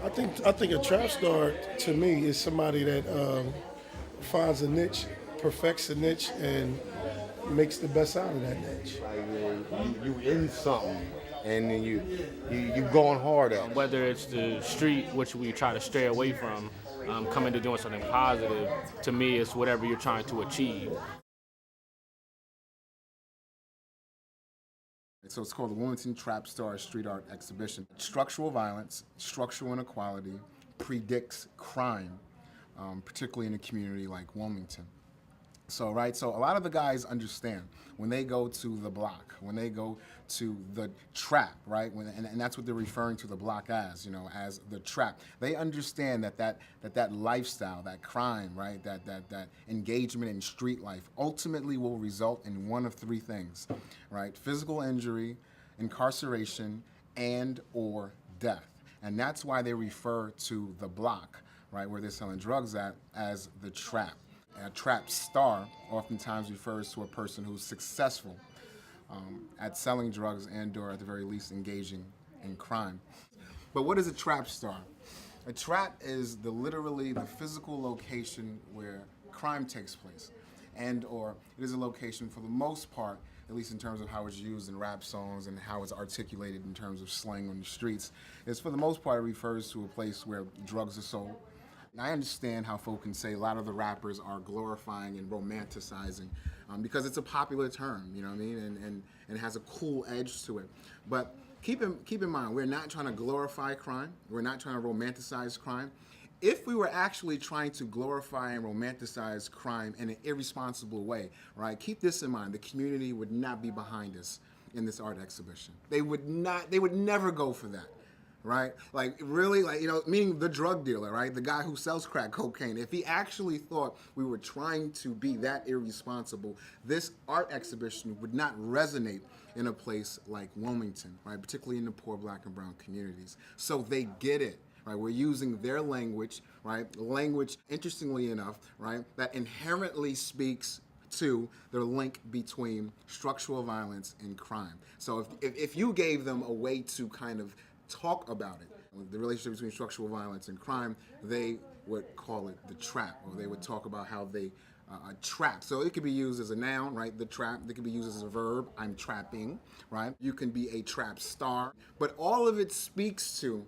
I think a trap star to me is somebody that finds a niche, perfects a niche, and makes the best out of that niche. Like you in something, and then you going hard at it. Whether it's the street, which we try to stray away from, coming to doing something positive, to me, it's whatever you're trying to achieve. So it's called the Wilmington Trap Star Street Art Exhibition. Structural violence, structural inequality predicts crime, particularly in a community like Wilmington. So a lot of the guys understand when they go to the block, when they go to the trap, right? And that's what they're referring to the block as, as the trap. They understand that lifestyle, that crime, right? That engagement in street life ultimately will result in one of three things, right? Physical injury, incarceration, and or death. And that's why they refer to the block, right, where they're selling drugs at, as the trap. A trap star oftentimes refers to a person who's successful at selling drugs and or at the very least engaging in crime. But what is a trap star? A trap is literally the physical location where crime takes place, and or it is a location for the most part, at least in terms of how it's used in rap songs and how it's articulated in terms of slang on the streets, is for the most part it refers to a place where drugs are sold. And I understand how folk can say a lot of the rappers are glorifying and romanticizing because it's a popular term, you know what I mean, and it has a cool edge to it. But keep in mind, we're not trying to glorify crime. We're not trying to romanticize crime. If we were actually trying to glorify and romanticize crime in an irresponsible way, right? Keep this in mind: the community would not be behind us in this art exhibition. They would not. They would never go for that. Right? Like, really, meaning the drug dealer, right? The guy who sells crack cocaine. If he actually thought we were trying to be that irresponsible, this art exhibition would not resonate in a place like Wilmington, right? Particularly in the poor black and brown communities. So they get it. Right, we're using their language, right? Language, interestingly enough, right, that inherently speaks to the link between structural violence and crime. So if you gave them a way to kind of talk about it, the relationship between structural violence and crime, they would call it the trap, or they would talk about how they trap. So it could be used as a noun, right? The trap. It could be used as a verb. I'm trapping, right? You can be a trap star, but all of it speaks to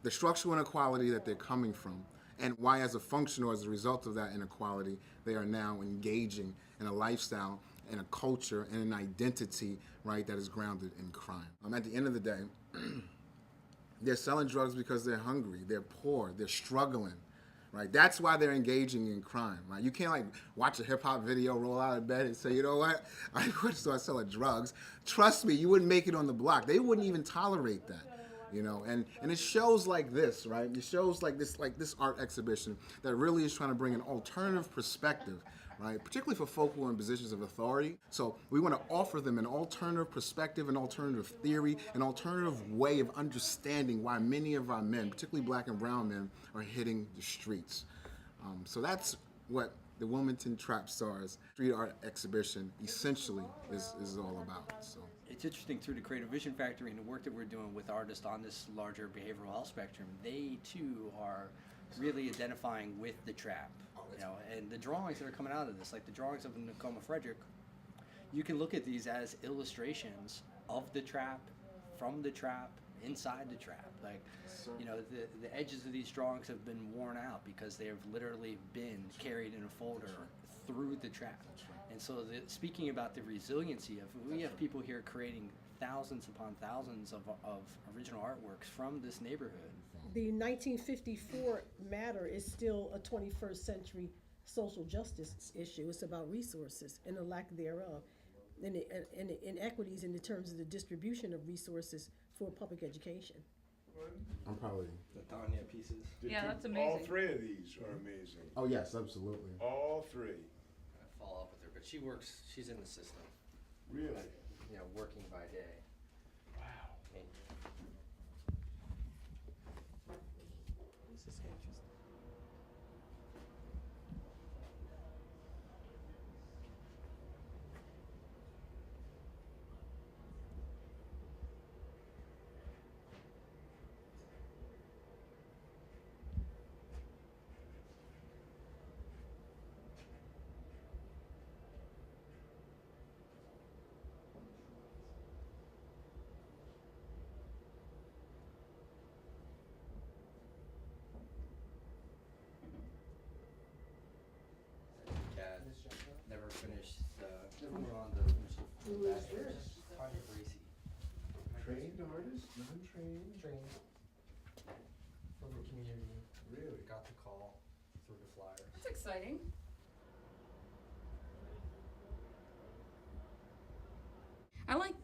the structural inequality that they're coming from, and why, as a function or as a result of that inequality, they are now engaging in a lifestyle, in a culture, and an identity, right, that is grounded in crime. At the end of the day, they're selling drugs because they're hungry, they're poor, they're struggling, right? That's why they're engaging in crime, right? You can't watch a hip hop video, roll out of bed, and say, you know what, I'm going to start selling drugs. Trust me, you wouldn't make it on the block. They wouldn't even tolerate that. And it shows like this, right? It shows like this art exhibition that really is trying to bring an alternative perspective, right? Particularly for folk who are in positions of authority. So we want to offer them an alternative perspective, an alternative theory, an alternative way of understanding why many of our men, particularly black and brown men, are hitting the streets. So that's what the Wilmington Trap Stars Street Art Exhibition essentially is all about. So. It's interesting through the Creative Vision Factory and the work that we're doing with artists on this larger behavioral health spectrum. They too are really identifying with the trap, and the drawings that are coming out of this, like the drawings of Nakoma Frederick, you can look at these as illustrations of the trap, from the trap, inside the trap. The edges of these drawings have been worn out because they have literally been carried in a folder through the trap. And so speaking about the resiliency of, we have people here creating thousands upon thousands of original artworks from this neighborhood. The 1954 matter is still a 21st century social justice issue. It's about resources and the lack thereof, and inequities in the terms of the distribution of resources for public education. I'm probably The Tanya pieces. Yeah, that's amazing. All three of these are amazing. Oh yes, absolutely. All three. I follow up with her, but she's in the system, Really? working by day. Wow. This is interesting. Trained artist, non-trained? Trained from the community. Really? Got the call through the flyer. That's exciting. I like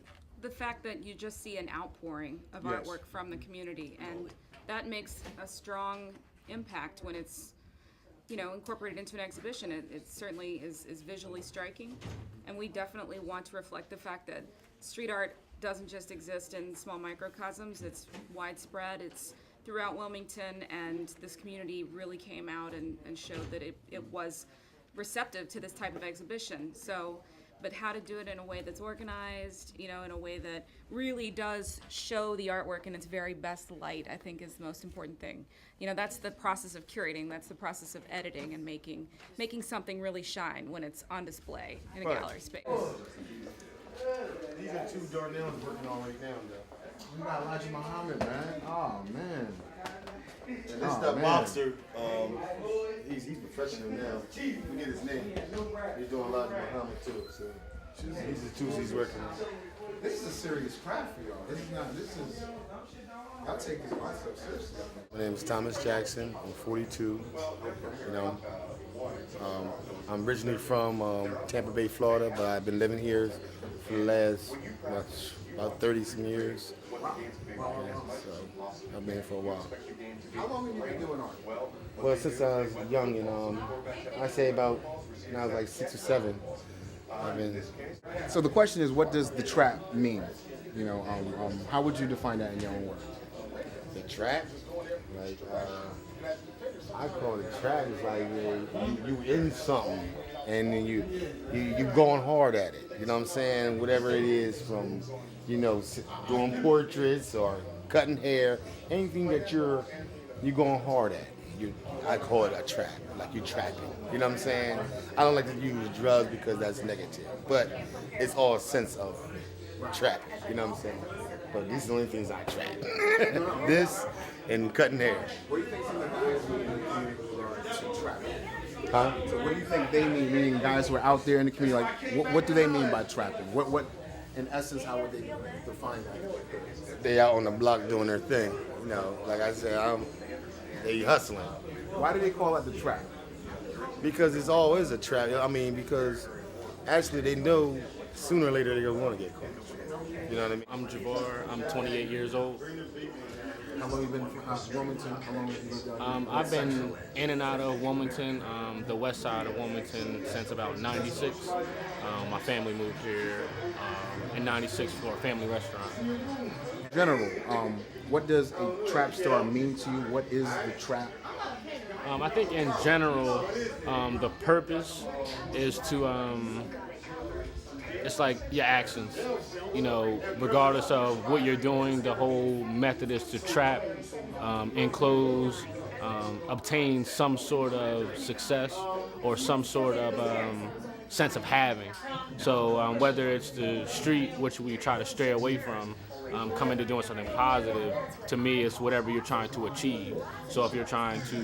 the fact that you just see an outpouring of Yes. artwork from the community, and that makes a strong impact when it's, you know, incorporated into an exhibition. It certainly is visually striking, and we definitely want to reflect the fact that street art doesn't just exist in small microcosms. It's widespread. It's throughout Wilmington, and this community really came out and showed that it was receptive to this type of exhibition. So, but how to do it in a way that's organized, you know, in a way that really does show the artwork in its very best light, I think is the most important thing. You know, that's the process of curating, that's the process of editing and making something really shine when it's on display in a gallery space. These are two Darnells working on right now, though. We got Elijah Muhammad, man. Oh, man. And this is the boxer. He's professional now. Forget his name. He's doing a lot of Muhammad too. So these are the two he's working on. This is a serious craft for y'all. Y'all take this myself seriously. My name is Thomas Jackson. I'm 42. You know, I'm originally from Tampa Bay, Florida, but I've been living here for the last about 30 some years. Yeah, so I've been here for a while. How long have you been doing art? Well, since I was young, and I say about when I was like 6 or 7, I've been. So the question is, what does the trap mean? You know, how would you define that in your own words? The trap, like I call it trap. It's like you in something, and then you going hard at it. You know what I'm saying? Whatever it is, from doing portraits or cutting hair, anything that you're going hard at. I call it a trap. Like you're trapping. You know what I'm saying? I don't like to use drugs because that's negative, but it's all sense of trapping. You know what I'm saying? But these are the only things I trap. This and cutting hair. What do you think some of the guys mean in the community to trapping? Huh? So what do you think they mean, meaning guys who are out there in the community? Like, what do they mean by trapping? What, in essence, how would they define that? They out on the block doing their thing. You know, like I said, they hustling. Why do they call it the trap? Because it's always a trap. I mean, because actually they know sooner or later they're going to want to get caught. You know what I mean? I'm Jabbar. I'm 28 years old. How long have you been from Wilmington? How long have you been down here? I've been in and out of Wilmington, the west side of Wilmington, since about '96. My family moved here in '96 for a family restaurant. In general, what does a trap star mean to you? What is the trap? I think in general, the purpose is to, it's like your actions, you know, regardless of what you're doing, the whole method is to trap, enclose, obtain some sort of success or some sort of sense of having. So whether it's the street, which we try to stray away from, come into doing something positive, to me it's whatever you're trying to achieve. So if you're trying to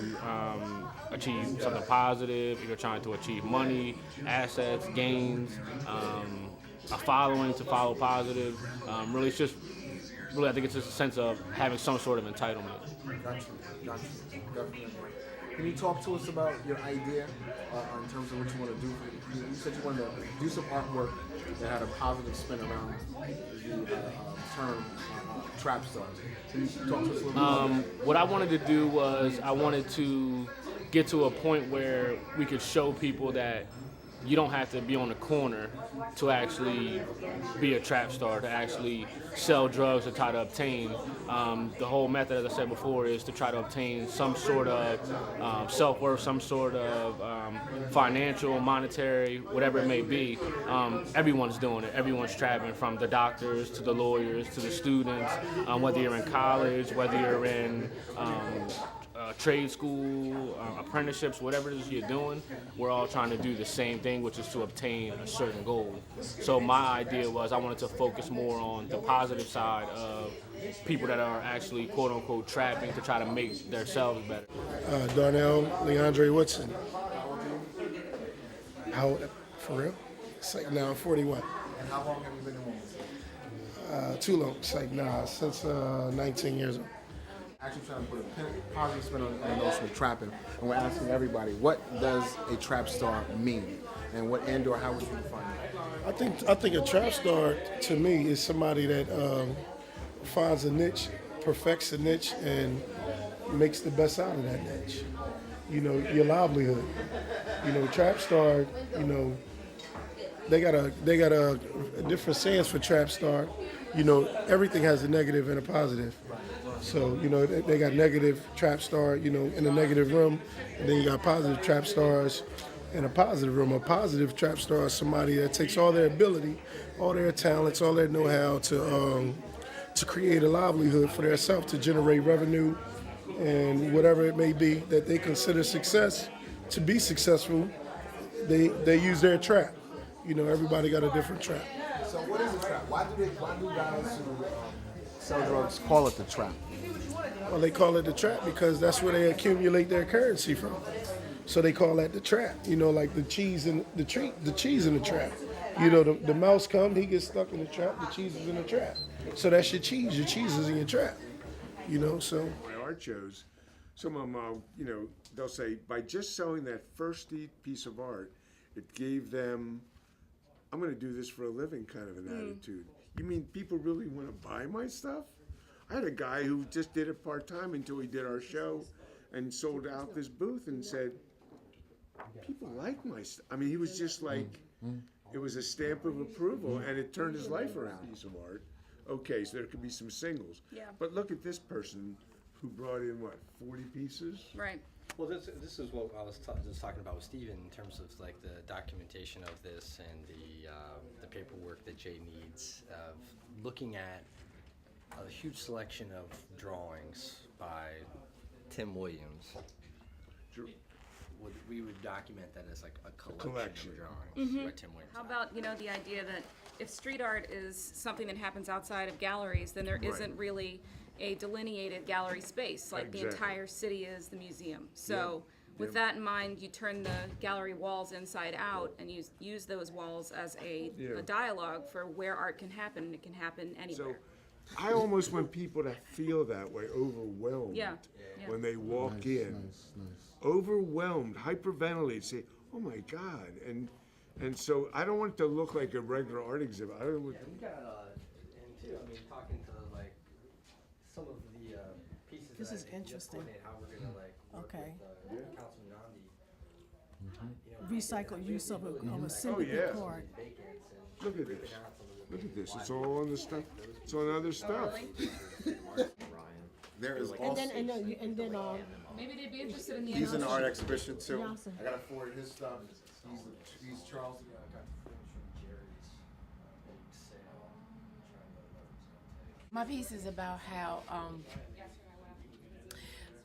achieve something positive, if you're trying to achieve money, assets, gains, a following to follow positive, really it's just, really I think it's just a sense of having some sort of entitlement. Got you. Definitely. Can you talk to us about your idea in terms of what you want to do? You said you wanted to do some artwork that had a positive spin around the term trap stars. Can you talk to us a little bit about that? What I wanted to do was I wanted to get to a point where we could show people that you don't have to be on the corner to actually be a trap star, to actually sell drugs to try to obtain. The whole method, as I said before, is to try to obtain some sort of self-worth, some sort of financial, monetary, whatever it may be. Everyone's doing it. Everyone's trapping, from the doctors to the lawyers to the students, whether you're in college, whether you're in trade school, apprenticeships, whatever it is you're doing, we're all trying to do the same thing, which is to obtain a certain goal. So my idea was I wanted to focus more on the positive side of people that are actually quote unquote trapping to try to make themselves better. Darnell Leandre Woodson. How, for real? It's like now I'm 41. And how long have you been in Wilmington? Too long. It's like, nah, since 19 years old. Actually trying to put a positive spin on the notion of trapping, and we're asking everybody, what does a trap star mean, and what and/or how would you define it? I think a trap star to me is somebody that finds a niche, perfects a niche, and makes the best out of that niche. You know, your livelihood. You know, trap star. You know, they got a different sayings for trap star. You know, everything has a negative and a positive. So, you know, they got negative trap star, you know, in a negative room, and then you got positive trap stars in a positive room. A positive trap star is somebody that takes all their ability, all their talents, all their know-how to create a livelihood for themselves, to generate revenue and whatever it may be that they consider success. To be successful, they use their trap. You know, everybody got a different trap. So what is a trap? Why do guys who sell drugs call it the trap? Well, they call it the trap because that's where they accumulate their currency from. So they call that the trap. You know, like the cheese in the cheese in the trap. You know, the mouse comes, he gets stuck in the trap. The cheese is in the trap. So that's your cheese. Your cheese is in your trap. You know, so. My art shows, some of them, you know, they'll say, by just selling that first piece of art, it gave them, I'm going to do this for a living kind of an attitude. You mean people really want to buy my stuff? I had a guy who just did it part-time until he did our show and sold out this booth and said, people like my stuff. I mean, he was just like, it was a stamp of approval, and it turned his life around. Piece of art. Okay, so there could be some singles. Yeah. But look at this person who brought in, what, 40 pieces? Right. Well, this is what I was just talking about with Steven in terms of like the documentation of this and the paperwork that Jay needs of looking at a huge selection of drawings by Tim Williams. We would document that as like a collection of drawings by Tim Williams. How about, you know, the idea that if street art is something that happens outside of galleries, then there isn't really a delineated gallery space, like the entire city is the museum. So with that in mind, you turn the gallery walls inside out and use those walls as a dialogue for where art can happen, and it can happen anywhere. So I almost want people to feel that way, overwhelmed when they walk in. Nice. Overwhelmed, hyperventilate, say, oh my God. And so I don't want it to look like a regular art exhibit. I don't want We got, and too, I mean, talking to like some of the pieces This that is I just interesting. coordinated, how we're gonna like work Okay. with Councilman Nandi. You know, Recycle use of a yeah. sympathy card. vacants and look at this. Look at this. It's all on the stuff. It's on other stuff. There is And also, then Maybe they'd be interested in the he's in the art exhibition too. Johnson. I gotta forward his stuff. He's Charles. My piece is about how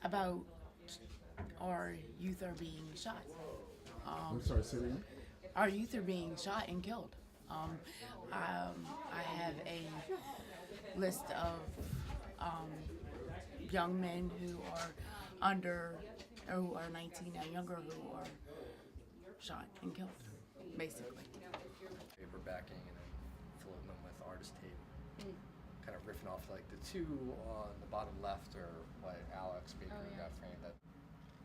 about our youth are being shot. I'm sorry, say that again? Our youth are being shot and killed. I have a list of young men who are who are 19 and younger who are shot and killed, basically. paper backing and then floating them with artist tape. Kind of riffing off like the two on the bottom left are what Alex Baker got framed at.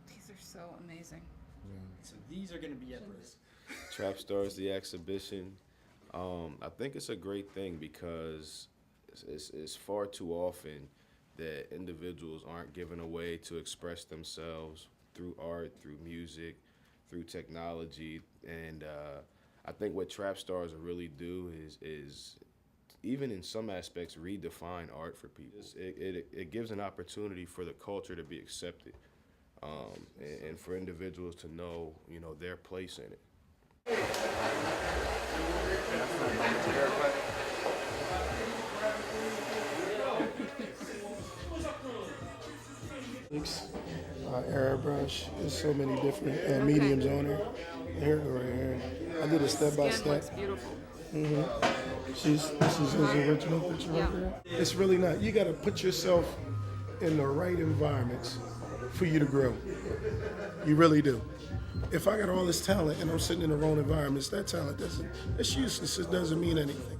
These are so amazing. So these are going to be at Bruce. Trap Stars, the exhibition. I think it's a great thing because it's far too often that individuals aren't given a way to express themselves through art, through music, through technology. And I think what Trap Stars really do is even in some aspects redefine art for people. It gives an opportunity for the culture to be accepted and for individuals to know, you know, their place in it. Airbrush. There's so many different mediums on there. Here, right here. I did a step by Skin looks step. beautiful. This is his original picture right there. It's really not. You got to put yourself in the right environments for you to grow. You really do. If I got all this talent and I'm sitting in the wrong environments, that talent it's useless. It doesn't mean anything.